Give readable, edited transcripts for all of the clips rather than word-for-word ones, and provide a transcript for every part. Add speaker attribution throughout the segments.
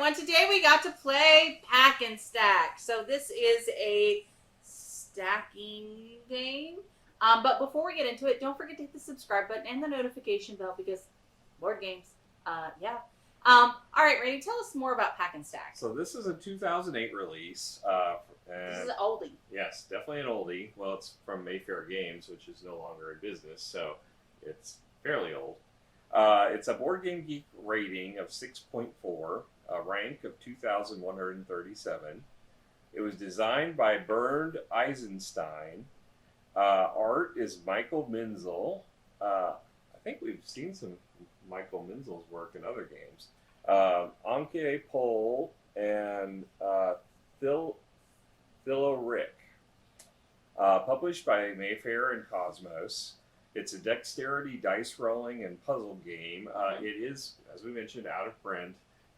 Speaker 1: and today we got to play Pack and Stack. So this is a stacking game. But before we get into it, don't forget to hit the subscribe button and the notification bell because board games. Yeah. All right, Randy, tell us more about Pack and Stack.
Speaker 2: So this is a 2008 release.
Speaker 1: This is an oldie.
Speaker 2: Yes, definitely an oldie. Well, it's from Mayfair Games, which is no longer in business, so it's fairly old. It's a Board Game Geek rating of 6.4, a rank of 2,137. It was designed by Bernd Eisenstein. Art is Michael Menzel. I think we've seen some Michael Menzel's work in other games. Anke Pohl and Thilo Rick. Published by Mayfair and Cosmos. It's a dexterity dice rolling and puzzle game. It is, as we mentioned, out of print,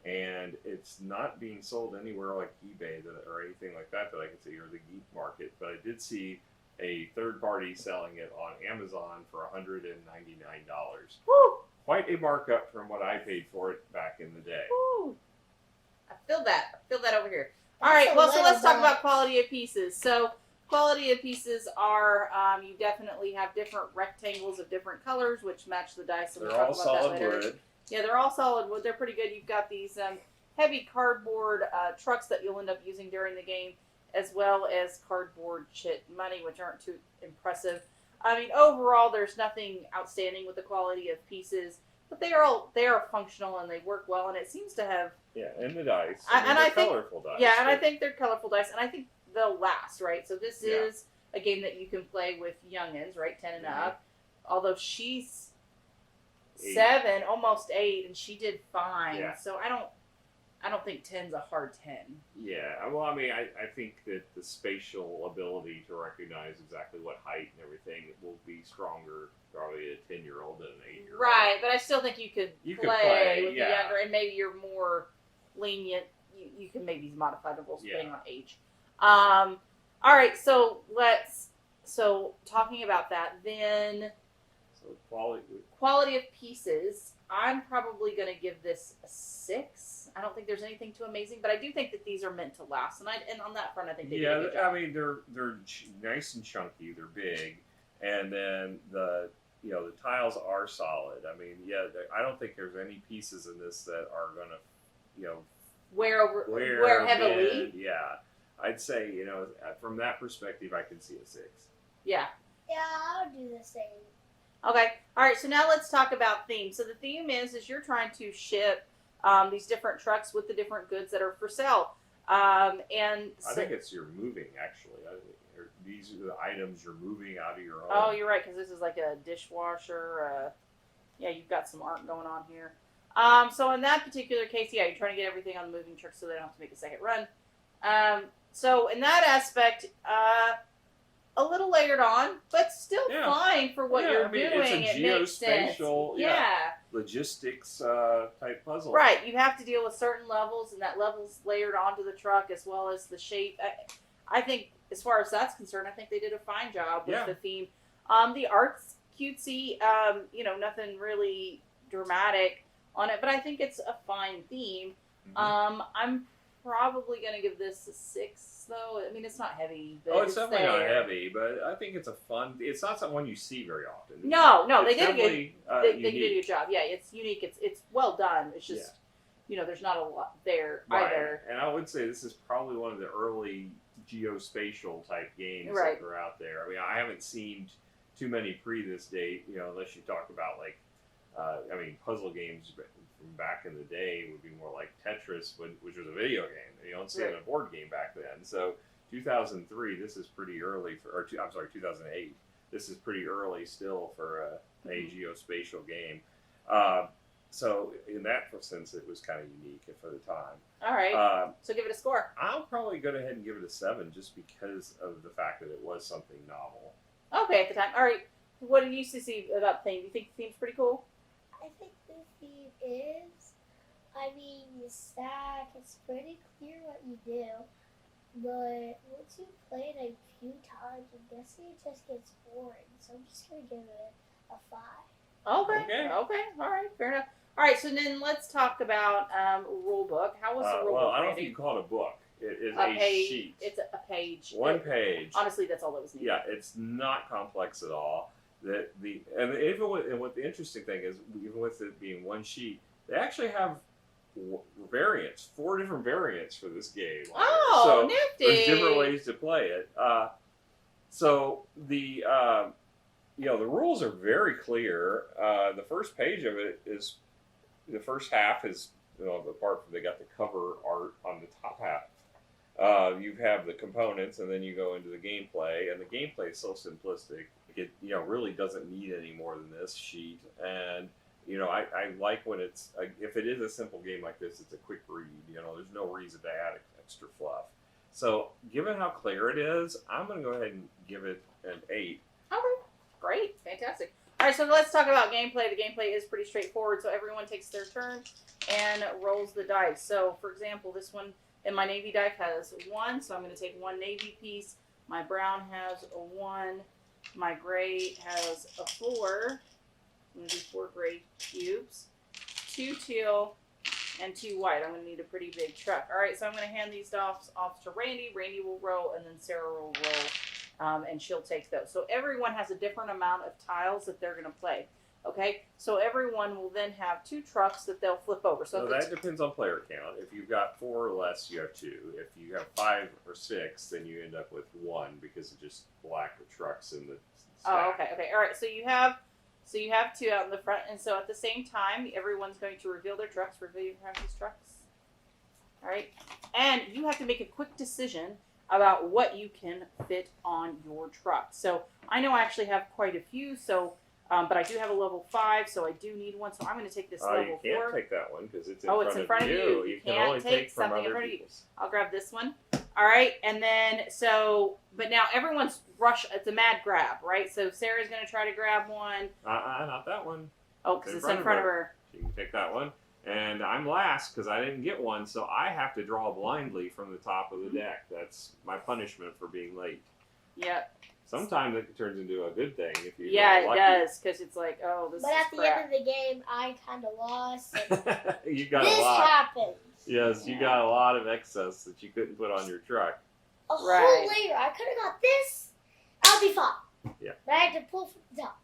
Speaker 2: and it's not being sold anywhere like eBay or anything like that I can see, or the geek market. But I did see a third party selling it on Amazon for $199.
Speaker 1: Woo!
Speaker 2: Quite a markup from what I paid for it back in the day.
Speaker 1: Woo! I feel that over here. All right, well, so let's talk about quality of pieces. So quality of pieces are, you definitely have different rectangles of different colors, which match the dice.
Speaker 2: They're all solid wood.
Speaker 1: Yeah, they're all solid wood. They're pretty good. You've got these heavy cardboard trucks that you'll end up using during the game, as well as cardboard chit money, which aren't too impressive. I mean, overall, there's nothing outstanding with the quality of pieces, but they are functional and they work well, and it seems to have...
Speaker 2: Yeah, and the dice.
Speaker 1: I think
Speaker 2: colorful dice.
Speaker 1: Yeah, and I think they're colorful dice, and I think they'll last, right? So this is a game that you can play with youngins, right, 10 and up. Although she's 7, almost 8, and she did fine.
Speaker 2: Yeah.
Speaker 1: So I don't think 10's a hard 10.
Speaker 2: Yeah, well, I mean, I think that the spatial ability to recognize exactly what height and everything will be stronger probably a 10-year-old than an 8-year-old.
Speaker 1: Right, but I still think you could play with the younger, and maybe you're more lenient. You can maybe modify the rules depending on age. All right, so talking about that, then quality of pieces, I'm probably going to give this a 6. I don't think there's anything too amazing, but I do think that these are meant to last, and on that front, I think they did a good job.
Speaker 2: I mean, they're nice and chunky, they're big, and then the tiles are solid. I mean, I don't think there's any pieces in this that are going to,
Speaker 1: wear heavily.
Speaker 2: Yeah, I'd say, from that perspective, I can see a 6.
Speaker 1: Yeah.
Speaker 3: Yeah, I'll do the same.
Speaker 1: Okay. All right. So now let's talk about theme. So the theme is you're trying to ship these different trucks with the different goods that are for sale. I
Speaker 2: think it's you're moving, actually. These are the items you're moving out of your home.
Speaker 1: Oh, you're right, because this is like a dishwasher. You've got some art going on here. So in that particular case, you're trying to get everything on the moving truck so they don't have to make a second run. So in that aspect, a little layered on, but still fine for what you're doing.
Speaker 2: It's a geospatial, logistics type puzzle.
Speaker 1: Right, you have to deal with certain levels, and that level's layered onto the truck as well as the shape. I think, as far as that's concerned, I think they did a fine job with the theme. The art's cutesy, nothing really dramatic on it, but I think it's a fine theme. Mm-hmm. I'm probably going to give this a 6, though. I mean, it's not heavy. But
Speaker 2: it's definitely not heavy, but I think it's a fun... It's not someone you see very often.
Speaker 1: No, they did a good they did a good job. Yeah, it's unique. It's well done. It's just, there's not a lot there either.
Speaker 2: And I would say this is probably one of the early geospatial type games that are out there. I mean, I haven't seen too many pre this date, unless you talk about puzzle games from back in the day would be more like Tetris, which was a video game. You don't see it in a board game back then. So 2003, this is pretty early 2008. This is pretty early still for a geospatial game. So in that sense, it was kind of unique for the time.
Speaker 1: All right. So give it a score.
Speaker 2: I'll probably go ahead and give it a 7 just because of the fact that it was something novel.
Speaker 1: Okay, at the time. All right. What did you see about the theme? Do you think the theme's pretty cool?
Speaker 3: I think the theme is, you stack, it's pretty clear what you do, but once you play it a few times, I'm guessing it just gets boring, so I'm just going to give it a 5.
Speaker 1: Okay. All right. Fair enough. All right, so then let's talk about Rulebook. How was the Rulebook,
Speaker 2: Well, I don't know if
Speaker 1: Randy?
Speaker 2: you can call it a book. It is
Speaker 1: A
Speaker 2: a
Speaker 1: page.
Speaker 2: sheet.
Speaker 1: It's a page.
Speaker 2: One page.
Speaker 1: Honestly, that's all that was needed.
Speaker 2: Yeah, it's not complex at all. And what the interesting thing is, even with it being one sheet, they actually have variants, 4 different variants for this game.
Speaker 1: Oh,
Speaker 2: so
Speaker 1: nifty!
Speaker 2: There's different ways to play it. So the the rules are very clear. The first page of it is the first half is apart from they got the cover art on the top half. You have the components, and then you go into the gameplay, and the gameplay is so simplistic. It really doesn't need any more than this sheet. And I like when it's if it is a simple game like this, it's a quick read. There's no reason to add extra fluff. So, given how clear it is, I'm going to go ahead and give it an 8.
Speaker 1: Okay, great, fantastic. All right, so let's talk about gameplay. The gameplay is pretty straightforward. So everyone takes their turn and rolls the dice. So, for example, this one in my navy die has 1, so I'm going to take 1 navy piece. My brown has a 1. My gray has a 4. I'm going to do 4 gray cubes, 2 teal, and 2 white. I'm going to need a pretty big truck. All right, so I'm going to hand these off to Randy. Randy will roll, and then Sarah will roll, and she'll take those. So everyone has a different amount of tiles that they're going to play. Okay, so everyone will then have 2 trucks that they'll flip over. So
Speaker 2: that depends on player count. If you've got 4 or less, you have 2. If you have 5 or 6, then you end up with 1 because of just lack of trucks in the stack.
Speaker 1: Oh, okay. All right, so you have 2 out in the front, and so at the same time, everyone's going to reveal their trucks. Reveal your these trucks. All right, and you have to make a quick decision about what you can fit on your truck. So I know I actually have quite a few. So, but I do have a level 5, so I do need one. So I'm going to take this level 4.
Speaker 2: You can't take that one because it's in
Speaker 1: front of you. You
Speaker 2: can
Speaker 1: can't
Speaker 2: only
Speaker 1: take
Speaker 2: from
Speaker 1: something in
Speaker 2: other
Speaker 1: front of you.
Speaker 2: people's.
Speaker 1: I'll grab this one. All right, and then but now everyone's rush. It's a mad grab, right? So Sarah's going to try to grab one.
Speaker 2: Not that one.
Speaker 1: Oh, because it's in front of her.
Speaker 2: You can take that one. And I'm last because I didn't get one, so I have to draw blindly from the top of the deck. That's my punishment for being late.
Speaker 1: Yep.
Speaker 2: Sometimes it turns into a good thing if you.
Speaker 1: Yeah, it does, because it's like, oh, this.
Speaker 3: But at the end of the game, I kind of lost.
Speaker 2: You got
Speaker 3: this
Speaker 2: a lot.
Speaker 3: happened.
Speaker 2: Yes, you got a lot of excess that you couldn't put on your truck.
Speaker 3: A whole layer. I could have got this. I'll be fine.
Speaker 2: Yeah.
Speaker 3: But I had to pull from the top.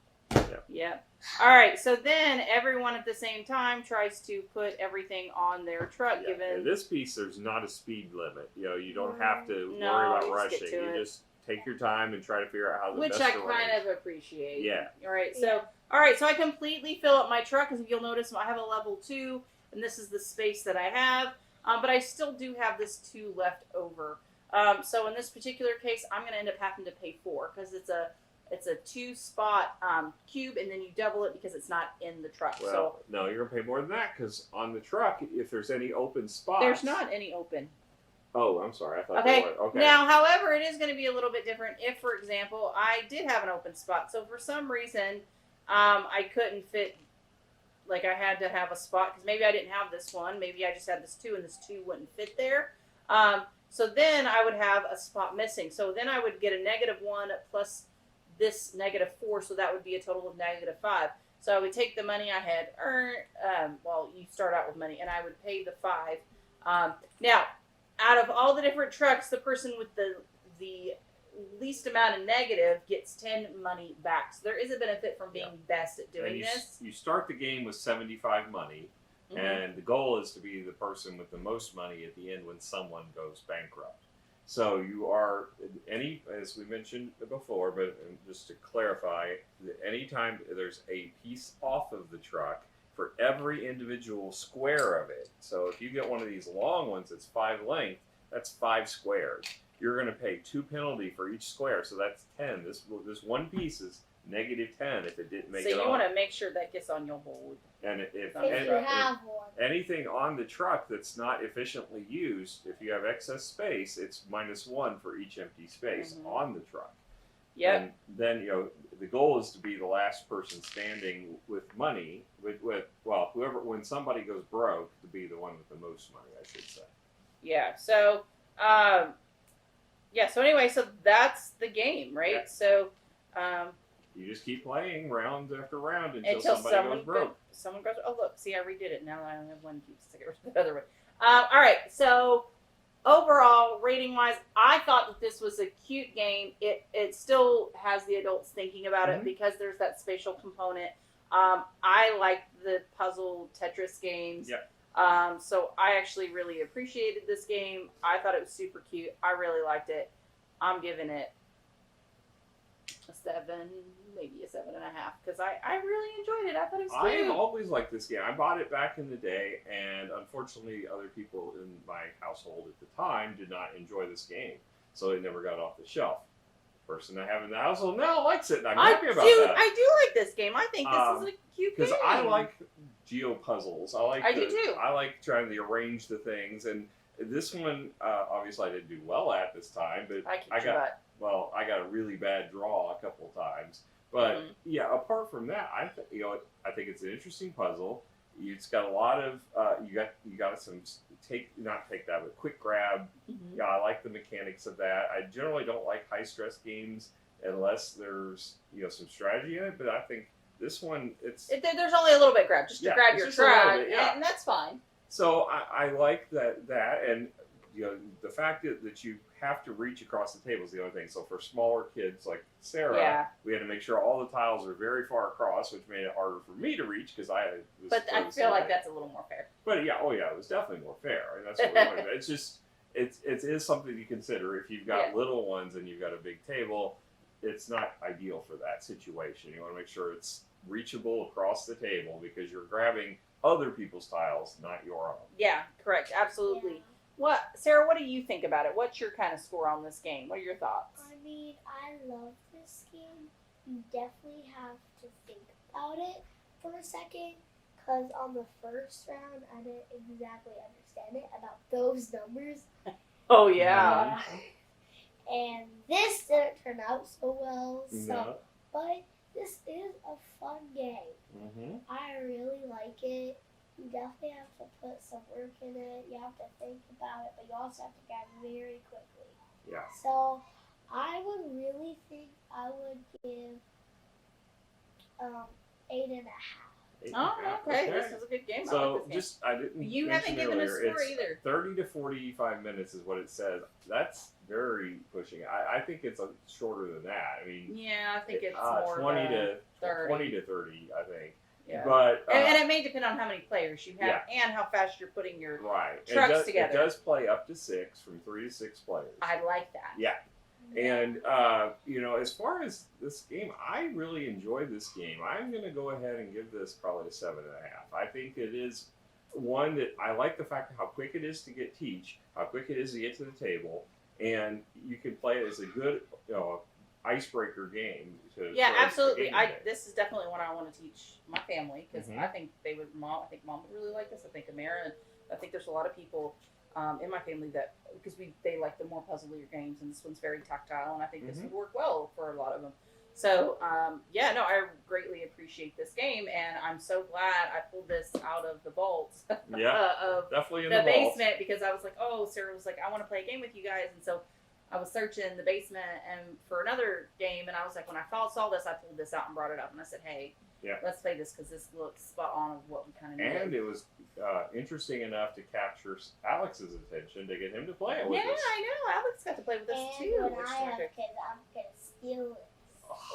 Speaker 1: Yeah. All right. So then everyone at the same time tries to put everything on their truck.
Speaker 2: Yeah.
Speaker 1: Given
Speaker 2: in this piece, there's not a speed limit. You don't have to worry about rushing. You just take your time and try to figure out how the best.
Speaker 1: Which I kind of appreciate.
Speaker 2: Yeah.
Speaker 1: All right. So so I completely fill up my truck, because if you'll notice, I have a level 2, and this is the space that I have. But I still do have this 2 left over. So in this particular case, I'm going to end up having to pay 4, because it's a 2-spot cube, and then you double it because it's not in the truck.
Speaker 2: Well, no, you're going to pay more than that, because on the truck, if there's any open spots...
Speaker 1: There's not any open.
Speaker 2: Oh, I'm sorry. I thought
Speaker 1: there
Speaker 2: were. Okay.
Speaker 1: Now, however, it is going to be a little bit different if, for example, I did have an open spot. So for some reason, I couldn't fit... Like, I had to have a spot, because maybe I didn't have this one. Maybe I just had this 2, and this 2 wouldn't fit there. So then I would have a spot missing. So then I would get a -1 plus this -4, so that would be a total of -5. So I would take the money I had earned. You start out with money, and I would pay the 5. Now, out of all the different trucks, the person with the least amount of negative gets 10 money back. So there is a benefit from being best at doing this.
Speaker 2: You start the game with 75 money. Mm-hmm. And the goal is to be the person with the most money at the end when someone goes bankrupt. So you are, as we mentioned before, but just to clarify, anytime there's a piece off of the truck, for every individual square of it. So if you get one of these long ones that's 5 length, that's 5 squares. You're going to pay 2 penalty for each square, so that's 10. This one piece is -10 if it didn't make it on.
Speaker 1: So you want to make sure that gets on your board.
Speaker 2: And if
Speaker 3: you have one.
Speaker 2: Anything on the truck that's not efficiently used, if you have excess space, it's -1 for each empty space on the truck.
Speaker 1: Yep.
Speaker 2: And then the goal is to be the last person standing with money whoever, when somebody goes broke, to be the one with the most money, I should say.
Speaker 1: Yeah. So so anyway, so that's the game, right?
Speaker 2: Yeah.
Speaker 1: So
Speaker 2: you just keep playing round after round until somebody goes broke.
Speaker 1: Someone goes. Oh look, see, I redid it. Now I only have one cube sticker. The other way. All right, so. Overall, rating-wise, I thought that this was a cute game. It still has the adults thinking about it because there's that spatial component. I like the puzzle Tetris games.
Speaker 2: Yep.
Speaker 1: So I actually really appreciated this game. I thought it was super cute. I really liked it. I'm giving it a 7, maybe a 7.5, because I really enjoyed it. I thought it was cute.
Speaker 2: I always liked this game. I bought it back in the day, and unfortunately, other people in my household at the time did not enjoy this game, so it never got off the shelf. The person I have in the household now likes it, and I'm happy about that.
Speaker 1: I do like this game. I think this is a cute game.
Speaker 2: Because I like geo puzzles.
Speaker 1: I do too.
Speaker 2: I like trying to arrange the things, and this one, obviously, I didn't do well at this time, but I got a really bad draw a couple of times. But yeah, apart from that, I think it's an interesting puzzle. It's got a lot of you got some quick grab. Yeah, I like the mechanics of that. I generally don't like high stress games unless there's some strategy in it. But I think this one,
Speaker 1: there's only a little bit grab, just to grab your track, and that's fine.
Speaker 2: So I like that, and the fact that you have to reach across the table is the other thing. So for smaller kids like Sarah, we had to make sure all the tiles are very far across, which made it harder for me to reach because I was.
Speaker 1: But I feel like that's a little more fair.
Speaker 2: But it was definitely more fair, and that's what we wanted. It's just it is something to consider if you've got little ones and you've got a big table. It's not ideal for that situation. You want to make sure it's reachable across the table because you're grabbing other people's tiles, not your own.
Speaker 1: Yeah, correct. Absolutely. Yeah. Sarah, what do you think about it? What's your kind of score on this game? What are your thoughts?
Speaker 3: I mean, I love this game. You definitely have to think about it for a second, because on the first round, I didn't exactly understand it about those numbers.
Speaker 1: Oh, yeah.
Speaker 3: And this didn't turn out so well. So, but this is a fun game. I really like it. You definitely have to put some work in it. You have to think about it, but you also have to grab very quickly.
Speaker 2: Yeah.
Speaker 3: So I would really think I would give 8.5.
Speaker 1: Oh, okay. This is a good game.
Speaker 2: So I didn't.
Speaker 1: You haven't given a score either.
Speaker 2: 30 to 45 minutes is what it says. That's very pushing. I think it's shorter than that. I mean.
Speaker 1: Yeah, I think it's more
Speaker 2: 20 to
Speaker 1: 30.
Speaker 2: 20 to 30. I think.
Speaker 1: Yeah.
Speaker 2: But
Speaker 1: and it may depend on how many players you have and how fast you're putting your trucks together.
Speaker 2: It does play up to 6, from 3 to 6 players.
Speaker 1: I like that.
Speaker 2: Yeah. And, as far as this game, I really enjoyed this game. I'm going to go ahead and give this probably a 7.5. I think it is one that I like the fact of how quick it is to teach, how quick it is to get to the table, and you can play it as a good, icebreaker game.
Speaker 1: Absolutely. This is definitely one I want to teach my family because I think Mom would really like this. I think Amara, and I think there's a lot of people in my family because they like the more puzzlier games, and this one's very tactile, and I think this would work well for a lot of them. So I greatly appreciate this game, and I'm so glad I pulled this out of the vaults of
Speaker 2: definitely in
Speaker 1: the
Speaker 2: basement
Speaker 1: vault. Because I was like, Sarah was like, I want to play a game with you guys, and so I was searching the basement and for another game, and I was like, when I saw this, I pulled this out and brought it up, and I said, hey, let's play this because this looks spot on of what we kind of need.
Speaker 2: And it was interesting enough to capture Alex's attention to get him to play it with us.
Speaker 1: Yeah, I know. Alex got to play with us too.
Speaker 3: And when I have kids, I'm going to steal it.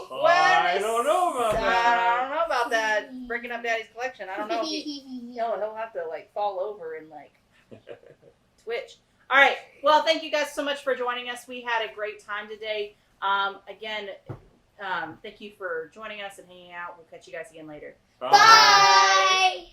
Speaker 2: I don't know about that.
Speaker 1: I don't know about that. Breaking up Daddy's collection. I don't know if he'll have to fall over and twitch. All right. Well, thank you guys so much for joining us. We had a great time today. Again, thank you for joining us and hanging out. We'll catch you guys again later.
Speaker 3: Bye.